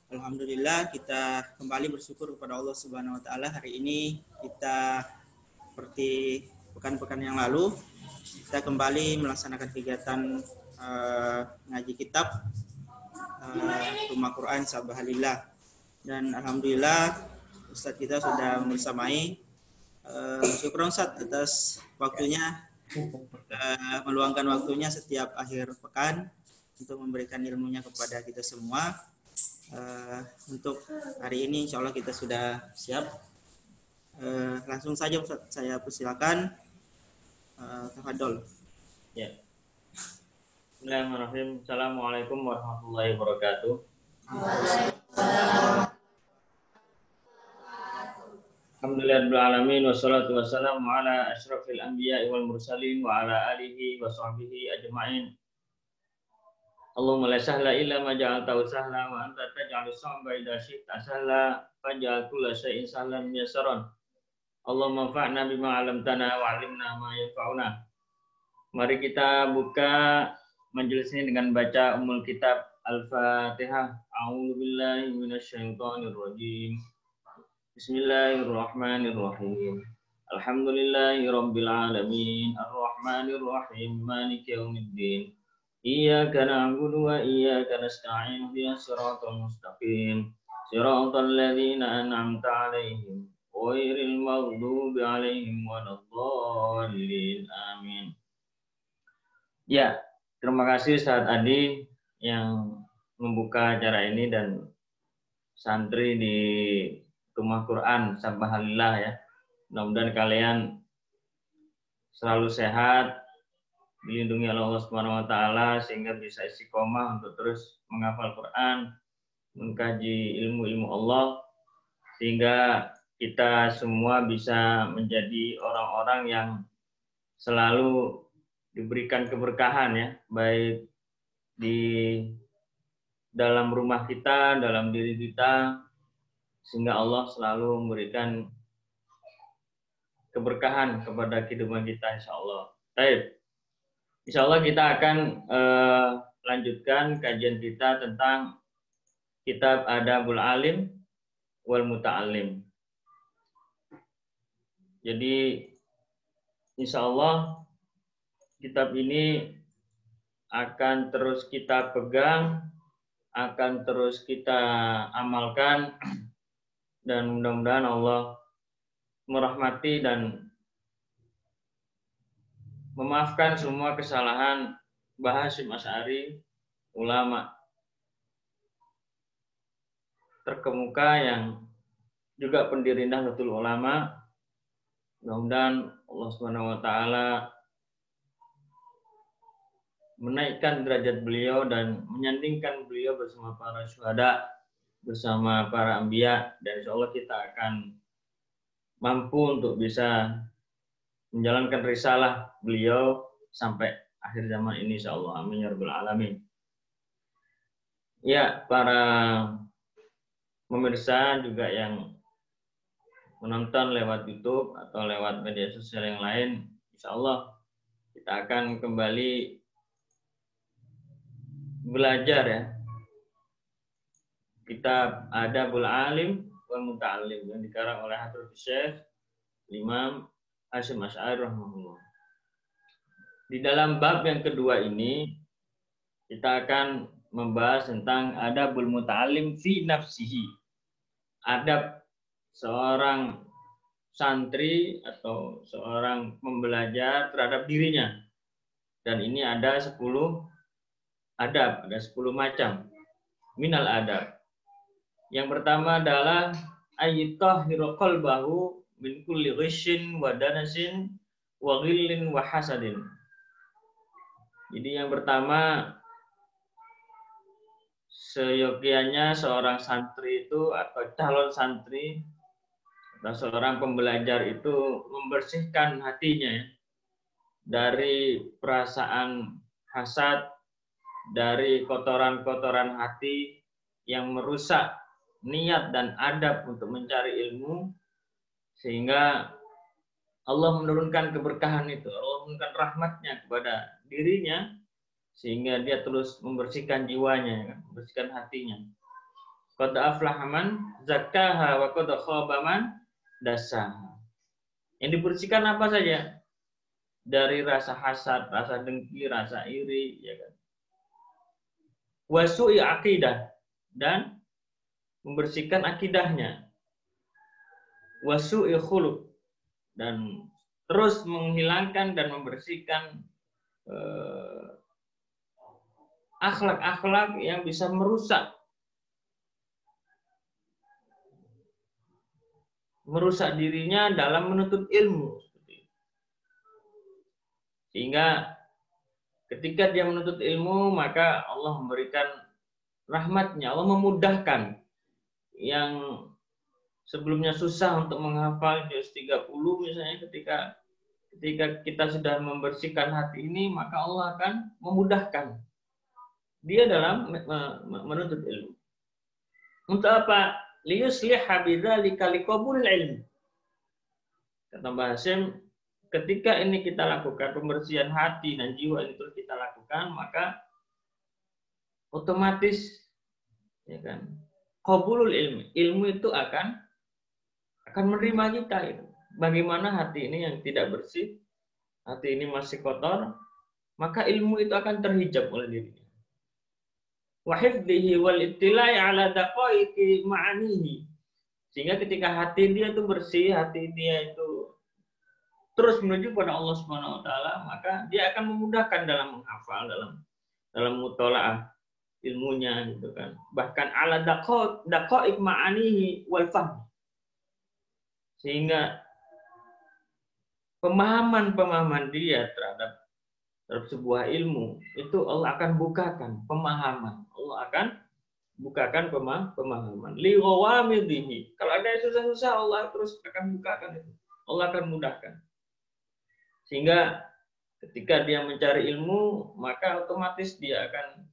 Alhamdulillah kita kembali bersyukur kepada Allah Subhanahu wa taala. Hari ini kita seperti pekan-pekan yang lalu kita kembali melaksanakan kegiatan ngaji kitab Rumah Quran Sabahalillah. Dan alhamdulillah Ustadz kita sudah bersamai. Syukur Ustadz atas waktunya, meluangkan waktunya setiap akhir pekan untuk memberikan ilmunya kepada kita semua. Untuk hari ini insya Allah kita sudah siap. Langsung saja Ustaz, saya persilakan. Tafadhol. Ya. Bismillahirrahmanirrahim. Assalamualaikum warahmatullahi wabarakatuh. Alhamdulillahirrahmanirrahim. Wassalatu wassalamu ala asyrafil anbiya'i wal mursalin wa ala alihi wa sahbihi ajma'in. Allahumma la sahla illa ma ja'altahu sahla wa anta taj'alus sa'ba idza syi'ta sahla faj'al kulla syai'in sahlan yasaran. Allahumma fa'na bima 'allamtana wa 'allimna ma yanfa'una. Mari kita buka majelis ini dengan baca Ummul Kitab Al-Fatihah. A'udzu billahi minasyaitonir rajim. Bismillahirrahmanirrahim. Alhamdulillahirabbil alamin, arrahmanir rahim, maliki yaumiddin. Iyyaka na'budu wa iyyaka nasta'in, ihdinas siratal mustaqim, siratal ladzina an'amta 'alaihim, ghairil maghdubi 'alaihim waladdallin. Amin. Ya, terima kasih Ustaz Adi yang membuka acara ini dan santri di Rumah Quran Sabahalillah ya. Mudah-mudahan kalian selalu sehat, dilindungi oleh Allah Subhanahu wa taala sehingga bisa istiqomah untuk terus menghafal Quran, mengkaji ilmu-ilmu Allah sehingga kita semua bisa menjadi orang-orang yang selalu diberikan keberkahan ya, baik di dalam rumah kita, dalam diri kita, sehingga Allah selalu memberikan keberkahan kepada kehidupan kita insyaallah. Baik. Insyaallah kita akan lanjutkan kajian kita tentang kitab Adabul Alim wal Muta'allim. Jadi insyaallah kitab ini akan terus kita pegang, akan terus kita amalkan, dan mudah-mudahan Allah merahmati dan memaafkan semua kesalahan Mbah Hasyim Asy'ari, ulama terkemuka yang juga pendiri Nahdlatul Ulama. Mudah-mudahan Allah Subhanahu wa taala menaikkan derajat beliau dan menyandingkan beliau bersama para syuhada, bersama para anbiya, dan insyaallah kita akan mampu untuk bisa menjalankan risalah beliau sampai akhir zaman ini insyaallah. Amin ya rabbal alamin. Ya, para pemirsa juga yang menonton lewat YouTube atau lewat media sosial yang lain, insyaallah kita akan kembali belajar ya kitab Adabul Alim wal Muta'allim yang dikarang oleh Hadratus Syekh Imam Hasyim Asy'ari rahimahullah. Di dalam bab yang kedua ini kita akan membahas tentang adabul muta'allim fi nafsihi. Adab seorang santri atau seorang pembelajar terhadap dirinya. Dan ini ada 10 adab, ada 10 macam minal adab. Yang pertama adalah ayyitahhiru qalbahu min kulli ghishin wa danasin wa ghillin wa hasadin. Jadi yang pertama, seyogianya seorang santri itu atau calon santri atau seorang pembelajar itu membersihkan hatinya ya, dari perasaan hasad, dari kotoran-kotoran hati yang merusak niat dan adab untuk mencari ilmu, sehingga Allah menurunkan keberkahan itu, Allah menurunkan rahmatnya kepada dirinya, sehingga dia terus membersihkan jiwanya, membersihkan hatinya. Qad aflaha man zakkaha wa qad khaba man dassaha. Yang dibersihkan apa saja? Dari rasa hasad, rasa dengki, rasa iri, ya kan. Wa su'i aqidah, dan membersihkan akidahnya. Wa su'i khuluq, dan terus menghilangkan dan membersihkan akhlak-akhlak yang bisa merusak dirinya dalam menuntut ilmu. Sehingga ketika dia menuntut ilmu, maka Allah memberikan rahmatnya, Allah memudahkan yang sebelumnya susah untuk menghafal juz 30 misalnya, ketika kita sudah membersihkan hati ini, maka Allah akan memudahkan dia dalam menuntut ilmu. Untuk apa? Liyusliha bidzalika liqabulil ilmi. Kata Mbah Hasyim, ketika ini kita lakukan, pembersihan hati dan jiwa ini terus kita lakukan, maka otomatis, ya kan, qabulul ilmi, ilmu itu akan menerima kita itu. Bagaimana hati ini yang tidak bersih, hati ini masih kotor, maka ilmu itu akan terhijab oleh dirinya. Wa hifdhihi wal ittilai ala daqaiqi ma'anihi. Sehingga ketika hati dia itu bersih, hati dia itu terus menuju pada Allah Subhanahu wa taala, maka dia akan memudahkan dalam menghafal, dalam mutolaah ilmunya gitu kan. Bahkan ala daqaiq ma'anihi wal fahm. Sehingga pemahaman dia terhadap sebuah ilmu itu Allah akan bukakan pemahaman. Allah akan bukakan pemahaman. Li ghawamidhi. Kalau ada yang susah-susah, Allah terus akan bukakan itu. Allah akan mudahkan. Sehingga ketika dia mencari ilmu, maka otomatis dia akan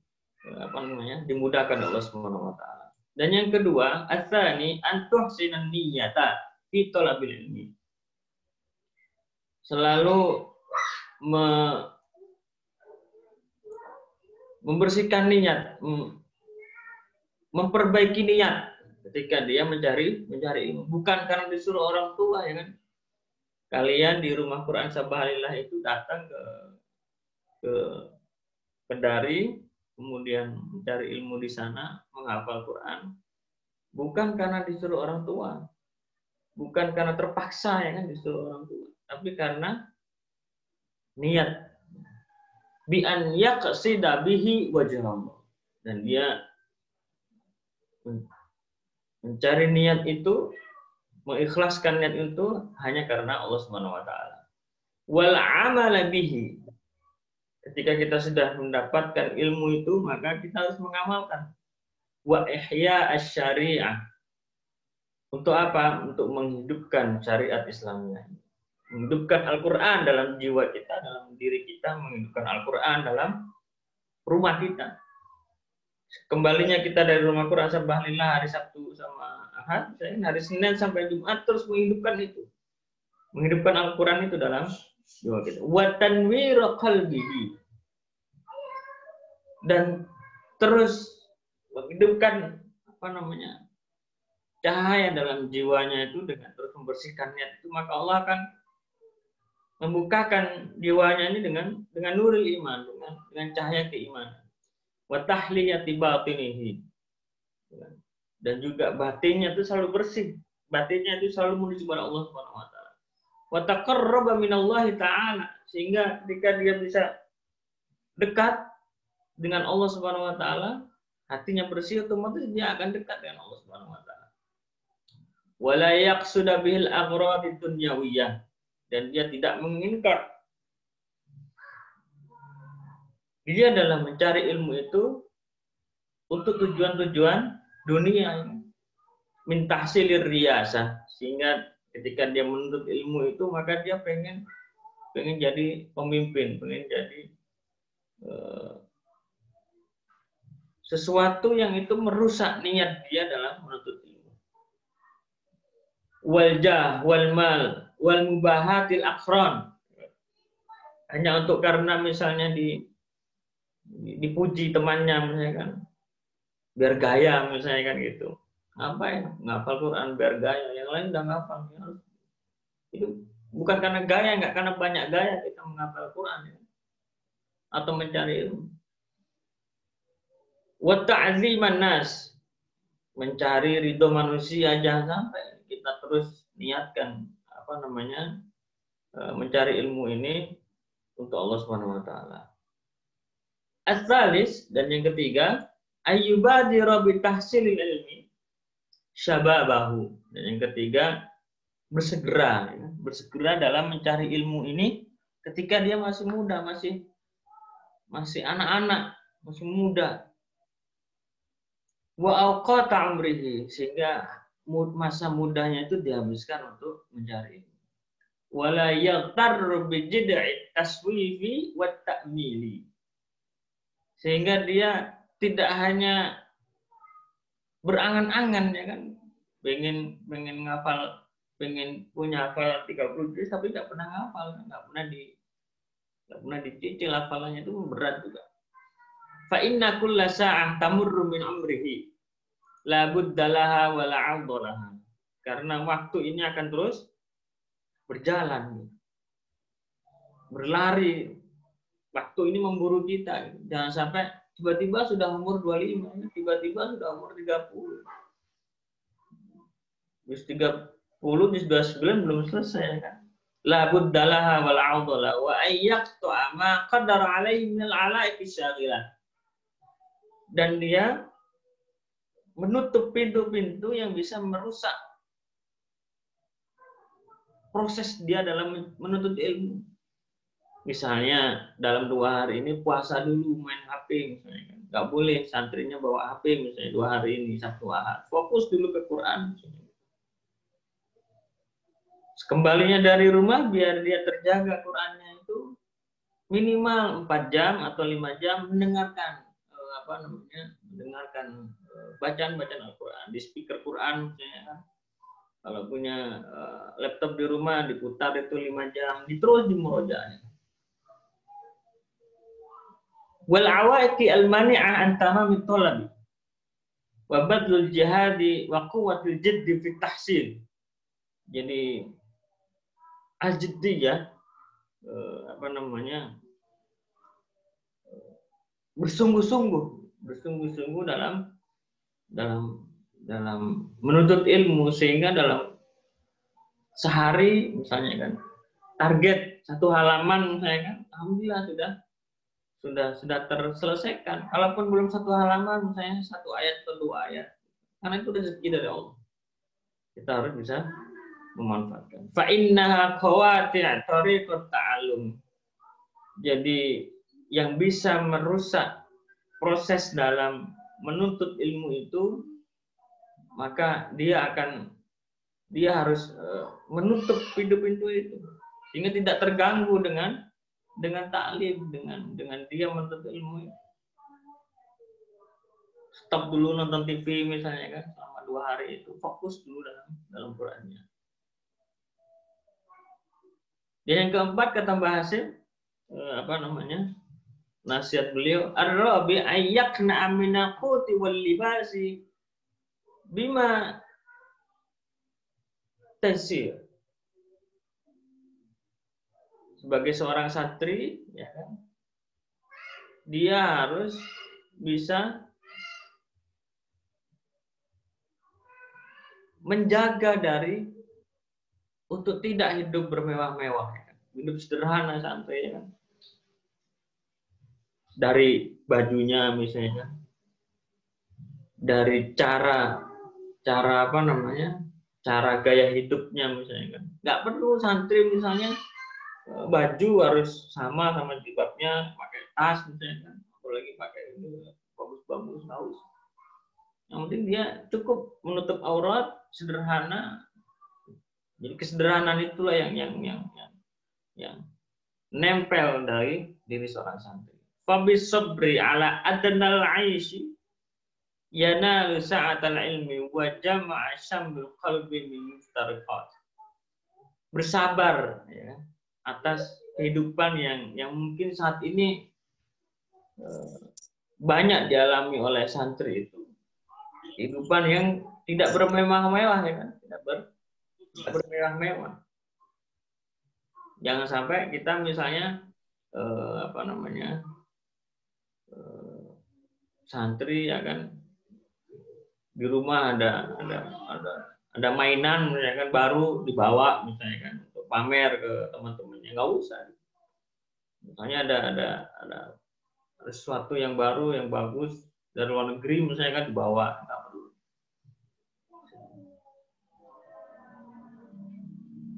dimudahkan Allah Subhanahu wa taala. Dan yang kedua, ats-tsani an tuhsinan niyyata fi talabil ilmi. Selalu membersihkan niat, memperbaiki niat ketika dia mencari ilmu. Bukan karena disuruh orang tua, ya kan. Kalian di rumah Quran Sabahalillah itu datang ke Kendari, kemudian mencari ilmu di sana, menghafal Quran. Bukan karena disuruh orang tua, bukan karena terpaksa, ya kan, disuruh orang tua, tapi karena niat. Bi an yaqsida bihi wajh Allah. Dan dia mencari niat itu, mengikhlaskan niat itu hanya karena Allah Subhanahu wa taala. Wal amala bihi. Ketika kita sudah mendapatkan ilmu itu, maka kita harus mengamalkan. Wa ihya asy-syari'ah. Untuk apa? Untuk menghidupkan syariat Islamnya. Menghidupkan Al-Quran dalam jiwa kita, dalam diri kita, menghidupkan Al-Quran dalam rumah kita. Kembalinya kita dari rumah Quran Sabahalillah hari Sabtu sama Ahad, hari Senin sampai Jumat terus menghidupkan itu. Menghidupkan Al-Quran itu dalam jiwa kita. Wa tanwira qalbihi. Dan terus menghidupkan cahaya dalam jiwanya itu dengan terus membersihkan niat itu, maka Allah akan membukakan jiwanya ini dengan nurul iman, dengan cahaya keimanan. Wa tahliyati batinihi. Dan juga batinnya itu selalu bersih. Batinnya itu selalu menuju kepada Allah Subhanahu wa taala. Wa taqarraba minallahi ta'ala, sehingga ketika dia bisa dekat dengan Allah Subhanahu wa taala, hatinya bersih, otomatis dia akan dekat dengan Allah Subhanahu wa taala. Wa la yaqsuda bihil aghrad dunyawiyah. Dan dia tidak menginginkan. Dia adalah mencari ilmu itu untuk tujuan-tujuan dunia, min tahsilir riyasah, sehingga ketika dia menuntut ilmu itu, maka dia pengen jadi pemimpin, pengen jadi sesuatu yang itu merusak niat dia dalam menuntut ilmu. Wal jah wal mal wal mubahatil akhron, hanya untuk karena misalnya dipuji temannya misalnya kan, biar gaya misalnya kan gitu. Ngapain ngapal Quran biar gaya, yang lain udah ngapal. Itu bukan karena gaya, nggak karena banyak gaya kita menghafal Quran ya, atau mencari ilmu. Wa ta'ziman nas, mencari ridho manusia, jangan sampai kita terus niatkan mencari ilmu ini untuk Allah Subhanahu wa taala. As-salis, dan yang ketiga, ayyubadira bi tahsilil ilmi syababahu. Dan yang ketiga, bersegera dalam mencari ilmu ini ketika dia masih muda, masih anak-anak, masih muda. Wa awqata amrihi, sehingga masa mudanya itu dihabiskan untuk mencari ilmu. Wala yaghtar bi jid'i taswifi wa ta'mili, sehingga dia tidak hanya berangan-angan ya kan, pengen ngafal, pengen punya hafal 30 juz tapi nggak pernah ngafal, nggak pernah dicicil hafalannya, itu berat juga. Fa inna kulla sa'ah tamurru min umrihi la buddalaha wa la 'adalaha, karena waktu ini akan terus berjalan, berlari. Waktu ini memburu kita. Jangan sampai tiba-tiba sudah umur 25, tiba-tiba sudah umur 30. Bis 30, bis 29 belum selesai kan. La buddalaha wal 'adala wa ayyaqtu ma qadara alaihi min al-'ala'iqi syaghilah. Dan dia menutup pintu-pintu yang bisa merusak proses dia dalam menuntut ilmu. Misalnya dalam 2 hari ini puasa dulu, main HP misalnya, nggak boleh santrinya bawa HP misalnya 2 hari ini, Sabtu Ahad, fokus dulu ke Quran. Kembalinya dari rumah biar dia terjaga Qurannya itu minimal 4 jam atau 5 jam mendengarkan mendengarkan bacaan Al-Quran di speaker Quran misalnya. Kalau punya laptop di rumah diputar itu 5 jam, terus dimurojaahnya. Wal awaiqi al mani'ah an tamamit talabi wa badlul jihadi wa quwwatil jiddi fi tahsil. Jadi al-jiddiyah bersungguh-sungguh dalam menuntut ilmu, sehingga dalam sehari misalnya kan target 1 halaman misalnya kan, alhamdulillah sudah terselesaikan. Kalaupun belum 1 halaman, misalnya 1 ayat atau 2 ayat, karena itu rezeki dari Allah. Kita harus bisa memanfaatkan. Fa innaha qawati' tariqat ta'allum. Jadi yang bisa merusak proses dalam menuntut ilmu itu, maka dia harus menutup pintu-pintu itu sehingga tidak terganggu dengan taklim, dengan dia menuntut ilmu. Stop dulu nonton TV misalnya kan selama 2 hari itu, fokus dulu dalam Qurannya. Dan yang keempat kata Mbah Hasim, nasihat beliau, ar-rabi ayyakna amina quti wal libasi bima tasir. Sebagai seorang santri, ya kan, dia harus bisa menjaga untuk tidak hidup bermewah-mewah, ya kan? Hidup sederhana, santai, ya kan? Dari bajunya misalnya, dari cara gaya hidupnya misalnya kan. Nggak perlu santri misalnya baju harus sama jilbabnya, pakai tas misalnya kan, apalagi pakai ini bagus-bagus haus. Yang penting dia cukup menutup aurat, sederhana. Jadi kesederhanaan itulah yang nempel dari diri seorang santri. Fabis sabri ala adnal aishi yanalu sa'atal ilmi wa jama'a syambil qalbi min muftariqat. Bersabar ya atas kehidupan yang mungkin saat ini banyak dialami oleh santri itu kehidupan yang tidak bermewah-mewah, ya kan? Tidak bermewah-mewah. Jangan sampai kita misalnya santri, ya kan, di rumah ada mainan, ya kan, baru dibawa misalnya kan untuk pamer ke teman-temannya. Nggak usah. Misalnya ada sesuatu yang baru, yang bagus dari luar negeri misalnya kan, dibawa. Nggak perlu.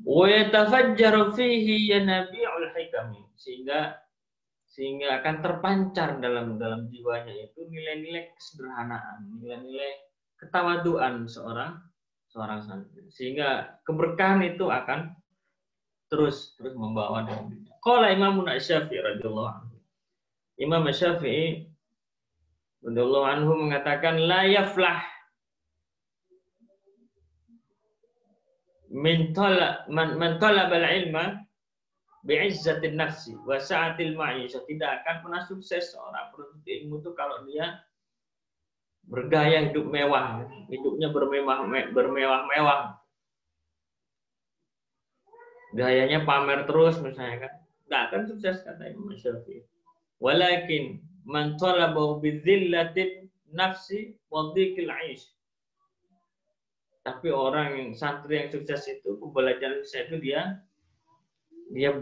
Wa yatafajjaru fihi yanabi'ul hikam, sehingga akan terpancar dalam jiwanya itu nilai-nilai kesederhanaan, nilai-nilai ketawaduan seorang santri, sehingga keberkahan itu akan terus membawa dalam dirinya. Qala Imam Syafi'i radhiyallahu anhu. Imam Syafi'i radhiyallahu anhu mengatakan, la yaflah man talaba al-ilma bi'izzatin nafsi wa sa'atil ma'isyah. Tidak akan pernah sukses seorang penuntut ilmu itu kalau dia bergaya hidup mewah, hidupnya bermewah-mewah. Gayanya pamer terus misalnya kan. Nggak akan sukses, kata Imam Syafi'i. Walakin man talaba bidzillatin nafsi wa dhiqil 'aish. Tapi orang yang santri yang sukses itu, pembelajaran sukses itu dia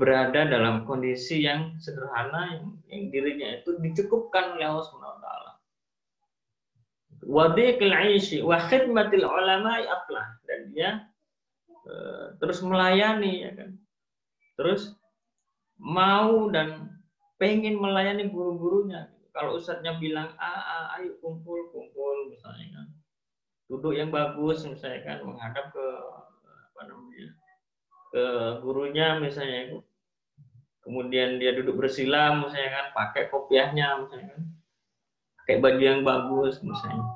berada dalam kondisi yang sederhana, yang dirinya itu dicukupkan oleh Allah Subhanahu wa taala. Wa dhiqil 'aishi wa khidmatil ulama'i aflah, dan dia terus melayani, ya kan. Terus mau dan pengen melayani guru-gurunya. Kalau ustadznya bilang ayo kumpul misalnya kan. Duduk yang bagus misalnya kan, menghadap ke ke gurunya misalnya. Kemudian dia duduk bersila misalnya kan, pakai kopiahnya misalnya kan. Pakai baju yang bagus misalnya.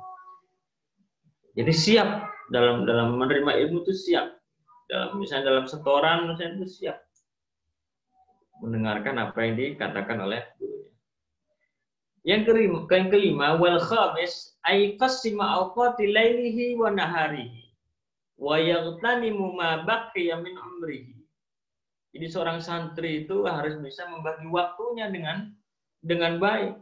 Jadi siap dalam menerima ilmu itu siap. Misalnya dalam setoran misalnya itu siap mendengarkan apa yang dikatakan oleh gurunya. Yang kelima, wal khamis ay qasima awqati lailihi wa naharihi wa yaghtanimu ma baqiya min umrihi. Jadi seorang santri itu harus bisa membagi waktunya dengan baik.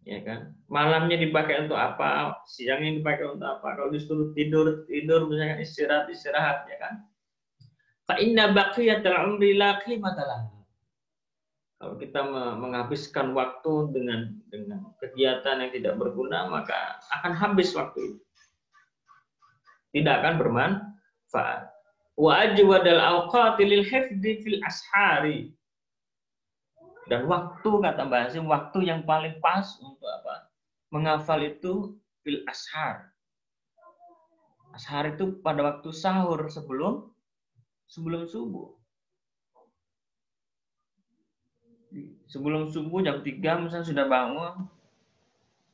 Ya kan? Malamnya dipakai untuk apa, siangnya dipakai untuk apa. Kalau disuruh tidur misalnya, istirahat, ya kan? Fa inna baqiyatal umri la qimata lahu. Kalau kita menghabiskan waktu dengan kegiatan yang tidak berguna, maka akan habis waktu itu. Tidak akan bermanfaat. Wa ajwadal awqati lil hifdzi fil ashari. Dan waktu, kata Mbah Hasyim, waktu yang paling pas untuk apa? Menghafal itu fil ashar. Ashar itu pada waktu sahur, sebelum subuh. Sebelum subuh jam 3 misalnya sudah bangun,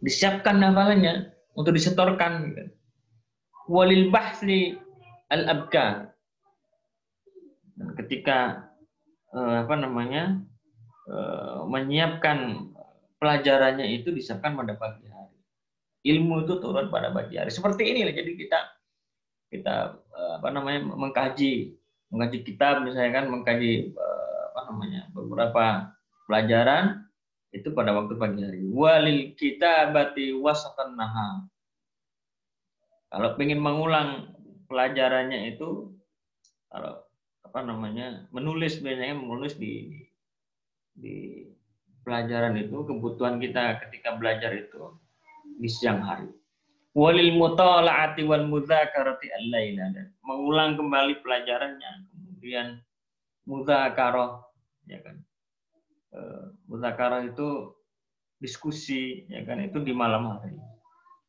disiapkan hafalannya untuk disetorkan. Walil bahsi al-abkar. Dan ketika menyiapkan pelajarannya itu disiapkan pada pagi hari. Ilmu itu turun pada pagi hari. Seperti ini, jadi kita mengkaji kitab misalnya kan, mengkaji beberapa pelajaran itu pada waktu pagi hari. Walil kitabati wasatan nahar. Kalau ingin mengulang pelajarannya itu, kalau menulis di pelajaran itu, kebutuhan kita ketika belajar itu di siang hari. Walil mutala'ati wal mudzakarati al-laila, mengulang kembali pelajarannya, kemudian mudzakarah, ya kan. Mudzakarah itu diskusi, ya kan, itu di malam hari.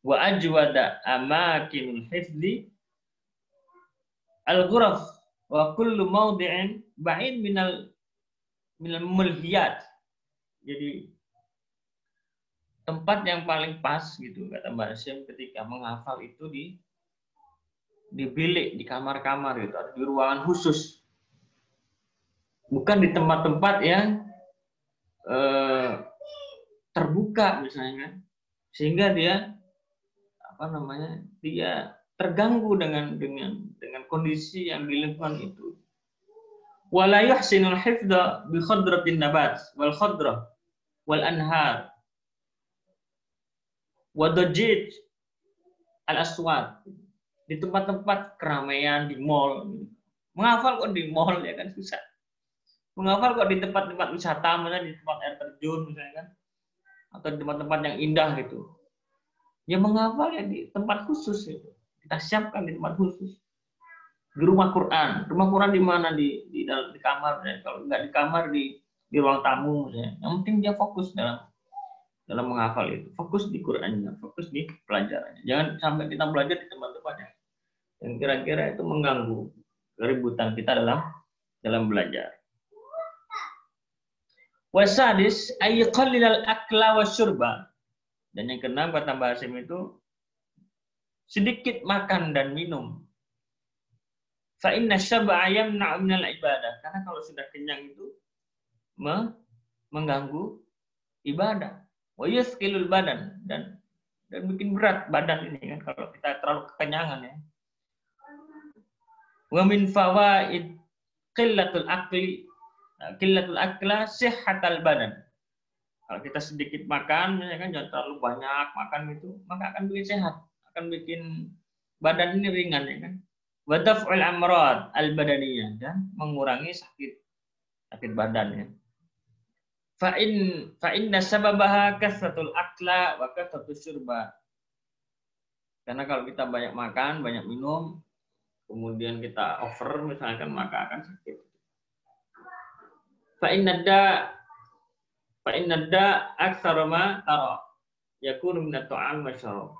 Wa ajwada amakinul hifdzi al-ghuraf wa kullu mawdi'in ba'in minal mulhiyat. Jadi tempat yang paling pas gitu, kata Mbak Hasyim, ketika menghafal itu di bilik, di kamar-kamar gitu, atau di ruangan khusus. Bukan di tempat-tempat yang terbuka misalnya kan, sehingga dia dia terganggu dengan kondisi yang di lingkungan itu. Wala yuhsinul hifdha bi khadratin nabat wal khadrah wal anhar wa dajij al aswat, di tempat-tempat keramaian, di mall. Menghafal kok di mall ya kan susah. Menghafal kok di tempat-tempat wisata, misalnya di tempat air terjun misalnya kan, atau di tempat-tempat yang indah gitu. Ya menghafal ya di tempat khusus itu. Kita siapkan di tempat khusus. Di rumah Quran. Rumah Quran di mana? Di kamar. Kalau nggak di kamar, di ruang tamu misalnya. Yang penting dia fokus dalam menghafal itu. Fokus di Qurannya, fokus di pelajarannya. Jangan sampai kita belajar di tempat-tempat yang kira-kira itu mengganggu keributan kita dalam belajar. Wasadis ayyqallilal akla wasyurba. Dan yang keenam kata Mbah Hasyim itu sedikit makan dan minum. Fa inna syab'a yamna'u minal ibadah. Karena kalau sudah kenyang itu mengganggu ibadah. Wa yusqilul badan, dan bikin berat badan ini kan kalau kita terlalu kekenyangan ya. Wa min fawaid qillatul akla sihhatal badan. Kalau kita sedikit makan, misalnya kan jangan terlalu banyak makan itu, maka akan bikin sehat, akan bikin badan ini ringan ya kan. Wa daf'ul amrad al badaniyah, dan mengurangi sakit badan ya. Fa inna sababaha kasratul akla wa kasratus syurba. Karena kalau kita banyak makan, banyak minum, kemudian kita over misalkan, maka akan sakit. Fa inna da aktsara ma tara yakunu min at-ta'am wa syarab.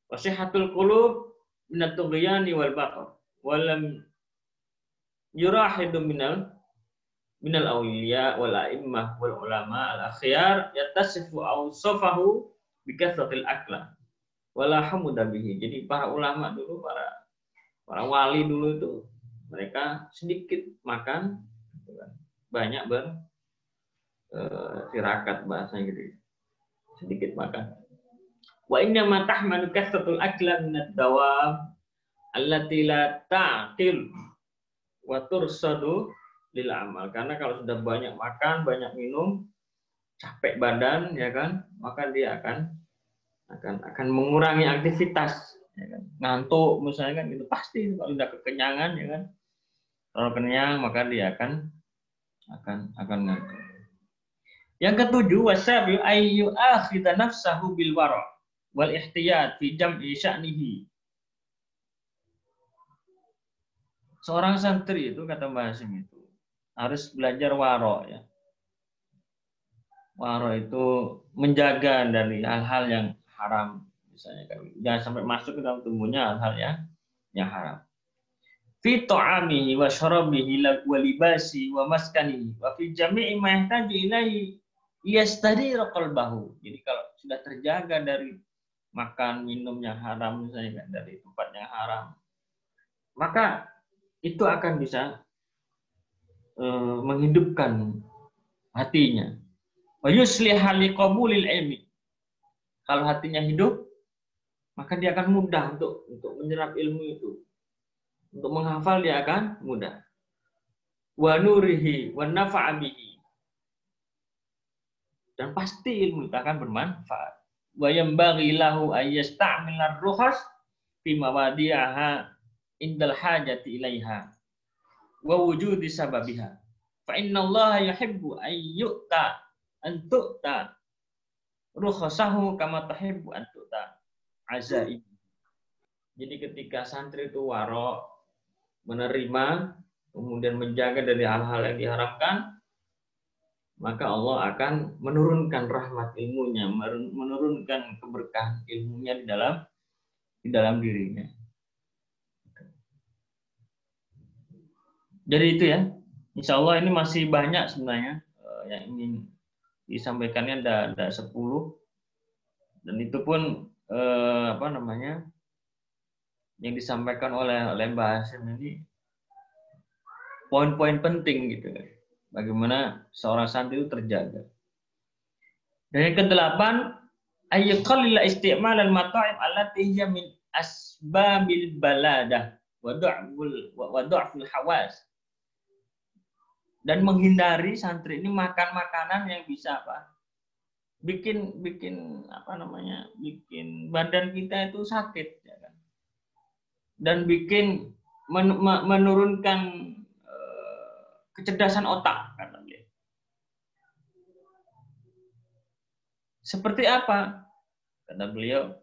Wa sihhatul qulub min at-tughyani wal batar. Wa lam yurahidu minal awliya wal a'immah wal ulama al akhyar yattasifu awsafahu bi kathratil akla wala hamuda bihi. Jadi para ulama dulu, para wali dulu itu mereka sedikit makan, banyak tirakat bahasanya gitu, sedikit makan. Wa inna ma tahmalu kasratul akla min ad-dawab allati la ta'qil wa tursadu lil amal. Karena kalau sudah banyak makan, banyak minum, capek badan ya kan, maka dia akan mengurangi aktivitas ya kan. Ngantuk misalnya kan, itu pasti kalau sudah kekenyangan ya kan, kalau kenyang maka dia akan ngantuk. Yang ketujuh, wasabi ayyu akhidha nafsahu bil wara wal ihtiyat fi jam'i sya'nihi. Seorang santri itu, kata Mbah Hasyim, itu harus belajar waro ya. Waro itu menjaga dari hal-hal yang haram, misalnya kan, jangan sampai masuk ke dalam tubuhnya hal-hal yang haram. Fi ta'amihi wa syarabihi wa libasi wa maskanihi wa fi jami'i ma yahtaju ilaihi liyastadira qalbahu. Jadi kalau sudah terjaga dari makan minum yang haram misalnya kan, dari tempat yang haram, maka itu akan bisa menghidupkan hatinya. Wa yusliha liqabulil ilmi. Kalau hatinya hidup, maka dia akan mudah untuk menyerap ilmu itu. Untuk menghafal dia akan mudah. Wa nurihi wa nafa'a bihi. Dan pasti ilmu itu akan bermanfaat. Wa yambaghi lahu ay yasta'mila ar-rukhas fi mawadi'aha indal hajati ilaiha wa wujudi sababiha. Fa innallaha yuhibbu ay yu'ta an tu'ta rukhasahu kama tuhibbu an tu'ta azaib. Jadi ketika santri itu waro, menerima, kemudian menjaga dari hal-hal yang diharamkan, maka Allah akan menurunkan rahmat ilmunya, menurunkan keberkahan ilmunya di dalam dirinya. Jadi itu ya, insya Allah ini masih banyak sebenarnya yang ingin disampaikannya, ada 10, dan itu pun yang disampaikan oleh Mbah Hasyim ini poin-poin penting gitu kan. Bagaimana seorang santri itu terjaga. Dan yang kedelapan, ayyaqallila isti'mal al-mata'im allati hiya min asbabil baladah wa du'ful hawas. Dan menghindari santri ini makan makanan yang bisa apa? Bikin apa namanya? Bikin badan kita itu sakit, ya kan? Dan bikin menurunkan kecerdasan otak, kata beliau. Seperti apa? Kata beliau,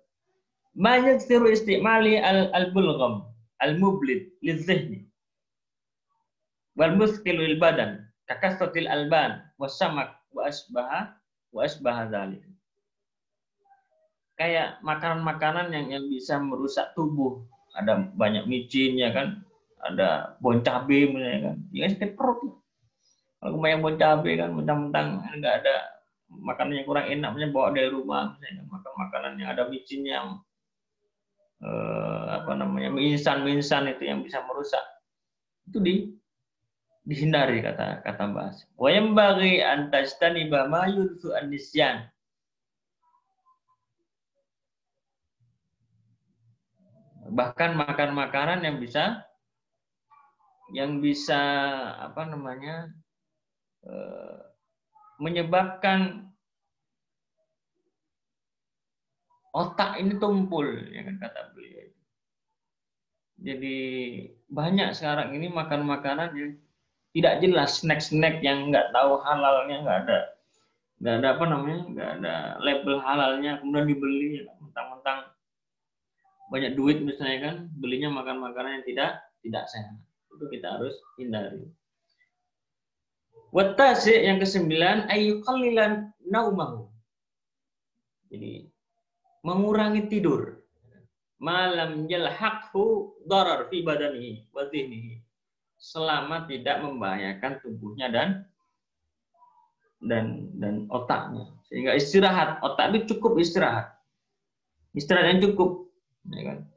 ma yaksiru istimali al-bulgham al-mublid lidzihni wal muskil lil badan kakasratil alban wasamak wa asbaha dzalik. Kayak makanan-makanan yang bisa merusak tubuh. Ada banyak micin, ya kan? Ada bon cabe, ya kan? Ya sakit perut. Kalau banyak bon cabe kan, mentang-mentang nggak ada makanan yang kurang enak, bawa dari rumah, misalnya makan makanan yang ada micinnya, apa namanya, minsan itu yang bisa merusak, itu dihindari, kata Mbah Hasim. Wa yanbaghi an tajtaniba ma yudzu an-nisyan. Bahkan makan makanan yang bisa apa namanya, menyebabkan otak ini tumpul, ya kan, kata beliau. Jadi banyak sekarang ini makan makanan yang tidak jelas, snack yang nggak tahu halalnya, nggak ada apa namanya, nggak ada label halalnya, kemudian dibeli mentang-mentang banyak duit misalnya kan, belinya makan makanan yang tidak sehat. Itu kita harus hindari. Wattasi, yang ke-9, ayyuqallilan naumahu. Jadi mengurangi tidur. Malam yalhaqhu darar fi badanihi wa dhihnihi. Selama tidak membahayakan tubuhnya dan otaknya. Sehingga istirahat, otak itu cukup istirahat. Istirahat yang cukup, ya kan?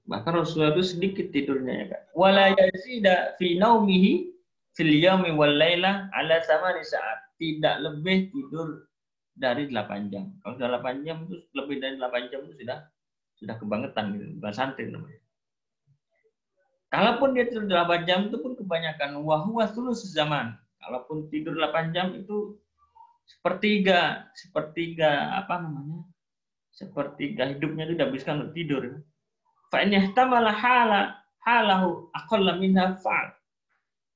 Bahkan Rasulullah itu sedikit tidurnya, ya kan. Wala yazida fi naumihi fil yaumi wal laila ala 8 saat. Tidak lebih tidur dari 8 jam. Kalau sudah 8 jam itu, lebih dari 8 jam itu sudah kebangetan gitu, bukan santri namanya. Kalaupun dia tidur 8 jam itu pun kebanyakan, wa huwa thuluts zaman. Kalaupun tidur 8 jam itu sepertiga apa namanya? Sepertiga hidupnya itu dihabiskan untuk tidur. Fa in ihtamala halahu aqalla minha fa'al.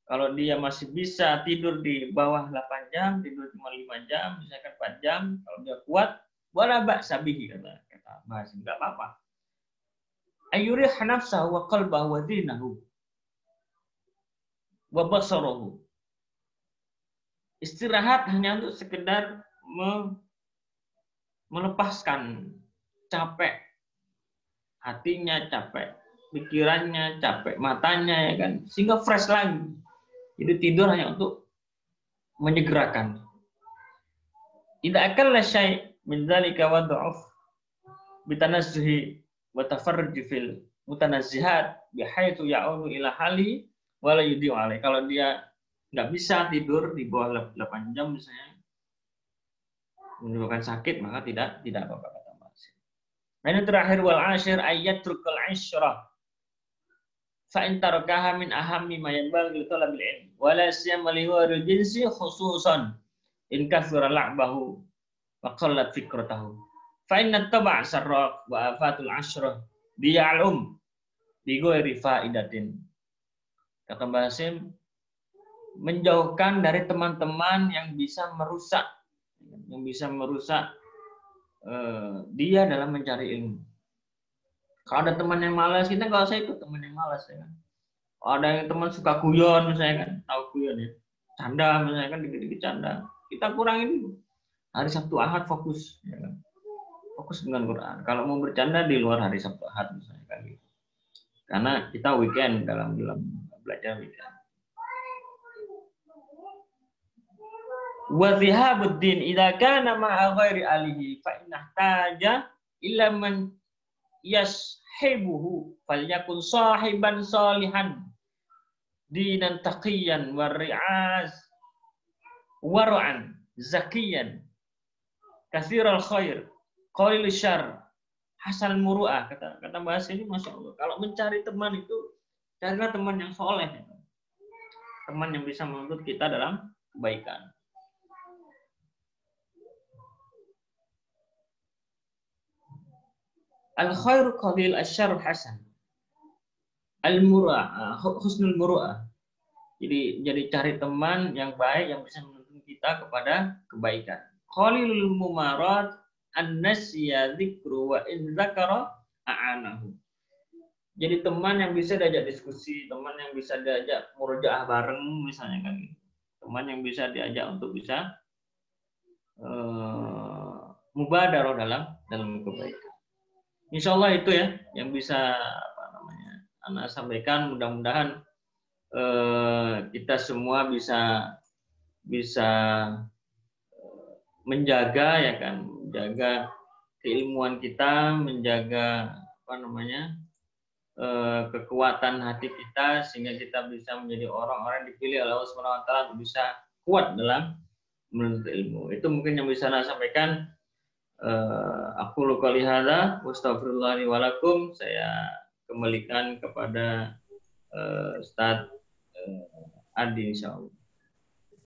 Kalau dia masih bisa tidur di bawah 8 jam, tidur cuma 5 jam, misalkan 4 jam, kalau dia kuat, wala ba'sa bihi, kata Mas, enggak apa-apa. Ayurih nafsahu wa qalbahu wa dinahu wa basarahu. Istirahat hanya untuk sekedar melepaskan capek hatinya, capek pikirannya, capek matanya, ya kan, sehingga fresh lagi. Jadi tidur hanya untuk menyegerakan. Idza akalla syai' min dzalika wa dha'af bitanazzuhi wa tafarruj fil mutanazzihat bihaitsu ya'unu ila hali wa la yudi'u alai. Kalau dia nggak bisa tidur di bawah 8 jam misalnya, menyebabkan sakit, maka tidak apa-apa, kata Mas. Nah, ini terakhir, wal ashir ayyatrukal 'ishrah fa in tarakaha min ahammi ma yanbaghi li talabil ilm wa la siyama li ghairil jinsi khususan in kathura la'bahu wa qallat fikratahu fa inna tab'a sarraq wa afatul 'ashrah biya'lum bi ghairi faidatin. Kata Mbah Hasim, menjauhkan dari teman-teman yang bisa merusak dia dalam mencari ilmu. Kalau ada teman yang malas, kita nggak usah ikut teman yang malas, ya kan. Kalau ada yang teman suka guyon, misalnya kan, tahu guyon ya, canda misalnya kan, dikit-dikit canda, kita kurangin dulu. Hari Sabtu Ahad fokus, ya kan, fokus dengan Quran. Kalau mau bercanda di luar hari Sabtu Ahad misalnya kan gitu. Karena kita weekend dalam belajar weekend. Wa dhihabuddin idza kana ma'a ghairi alihi fa innahtaja illa man yashibuhu falyakun sahiban salihan dinan taqiyan wa ri'az war'an zakiyan Katsirul khair, qalil syarr, hasan muru'ah. Kata bahasa ini Masya Allah. Kalau mencari teman itu, carilah teman yang soleh. Teman yang bisa menuntut kita dalam kebaikan. Al-khairu qalil, asyarru hasan. Al-muru'ah, husnul muru'ah. Jadi cari teman yang baik yang bisa menuntun kita kepada kebaikan. Qalilul mumarat an-nasya dzikru wa in dzakara a'anahu. Jadi teman yang bisa diajak diskusi, teman yang bisa diajak murojaah bareng misalnya kan gitu. Teman yang bisa diajak untuk bisa mubadarah dalam kebaikan. Insya Allah itu ya yang bisa Ana sampaikan. Mudah-mudahan kita semua bisa menjaga ya kan, menjaga keilmuan kita, menjaga kekuatan hati kita sehingga kita bisa menjadi orang-orang yang dipilih oleh Allah Subhanahu wa taala untuk bisa kuat dalam menuntut ilmu. Itu mungkin yang bisa saya sampaikan. Aku qouli hadza wa astaghfirullah li wa lakum. Saya kembalikan kepada Ustaz Adi insyaallah.